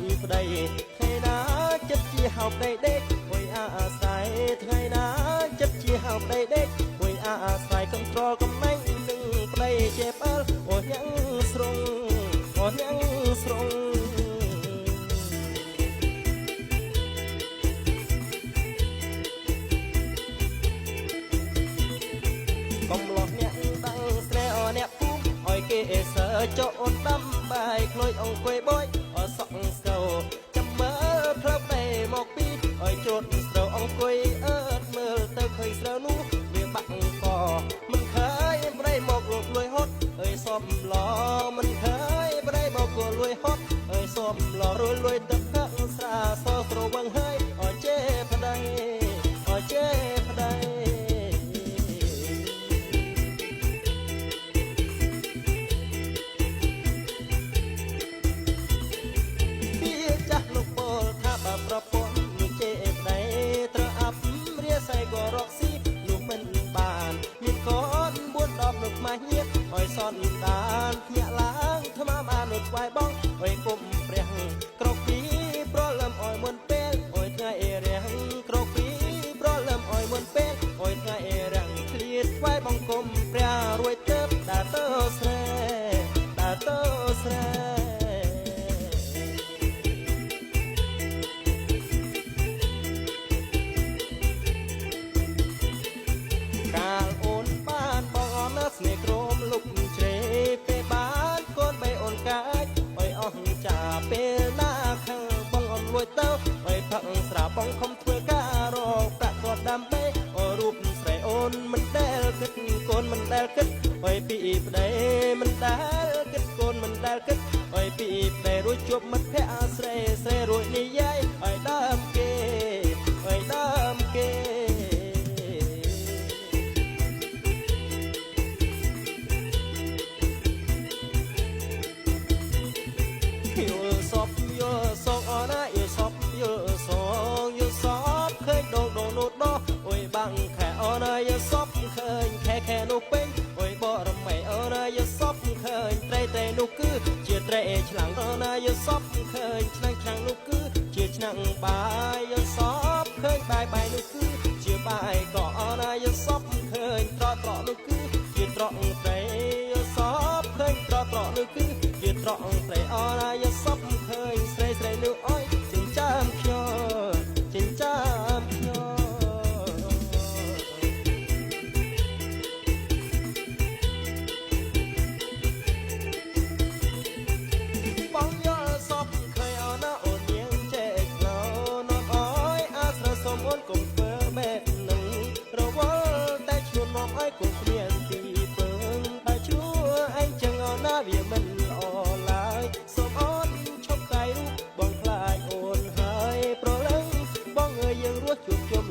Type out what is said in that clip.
ញប្តីថ្ងៃណាចិត្តជាហោបដីដេកអុយអាស្រ័យថ្ងៃណាចិត្តជាហោបដីដេកអុយអាស្រ័យកំត្រលកំណាញ់នឹងប្តីជាផ្អើលអូញ៉ាំងស្រងអូញ៉ាំងស្រងកំឡោះអ្នកដឹងស្រែអអ្នកពូអើយគេសើចោអូនដាំបាយក្លួយអង្គុយបយអសក់ស្កោចាំមើលផ្លូវបែមកពីអើយជត់ស្រូវអង្គុយអើតមើលទៅឃើញស្រូវនោះវាបាក់កមិនឃើញប្រៃមកលួចលួយហត់អើយសំឡមិនឃើញប្រៃមកលួយហត់អើយសំឡរួយលួយទឹកកាក់ស្រាសស្រវឹងហើយអើយជេប្តីអើយជេប្តីប្រពន្ធមានជេរប្តីត្រូវអាប់រាស័យក៏រកស៊ីនោះមិនបានមានកូន4 10នៅខ្មាស់ញៀតអើយសនដានភ្ញាក់ឡើងថ្មបាននៅស្វាយបងអើយគុំព្រះក្រកពីប្រលឹមអើយមុនពេលអើយថ្ងៃរាំងក្រកពីប្រលឹមអើយមុនពេលអើយថ្ងៃរាំងឃ្លាតស្វាយបងគុំព្រះរួយទៅដើរទៅស្រែដើរទៅស្រែស្នេហ៍ក្រមលុកជ្រេពេលបានកូនបីអូនកាយអើយអស់ចាពេលណាខាងបងអមលួយទៅអើយផឹកស្រាបងខំធ្វើការរកប្រាក់គាត់ដើម្បីអើរូបស្រីអូនមិនដែលគិតកូនមិនដែលគិតអើយពីប្តីមិនដែលគិតកូនមិនដែលគិតអើយពីប្តីរួចជួបមិត្តភក្តិស្រីស្រីរួចនិយាយអើយដើមគេអើយដើមគេយល់សពយល់សងអណាយល់សពយល់សងយល់សពឃើញដងនោះដោះអុយបាំងខែអណាយល់សពឃើញខែនោះពេញអុយបរមីអណាយល់សពឃើញត្រីនោះគឺជាត្រីឆ្លាំងអណាយល់សពឃើញឆ្នាំនោះគឺជាឆ្នាំបាយយល់សពឃើញបាយនោះគឺជាបាយក៏អណាយល់សពឃើញត្រកនោះគឺជាត្រកត្រីយល់សពឃើញត្រកនោះជាត្រកត្រីអណាយល់សពឃើញស្រីនោះអើយចិញ្ចាមខ្ញុំចិញ្ចាមខ្ញុំបងយល់សពឃើញអណាអូននាងចេកឡោនោះអើយអាស្រ័យសុំអូនកុំធ្វើបែបនឹងរវល់តែឈួនមកអើយគុំគ្មានទីពឹងតែឈួអញចឹងអណាវាមិនល្អឡើយសូមអូនឈប់កាយរូបបងខ្លាចអូនហើយប្រលឹងបងអើយយើងរស់ជួបជុំ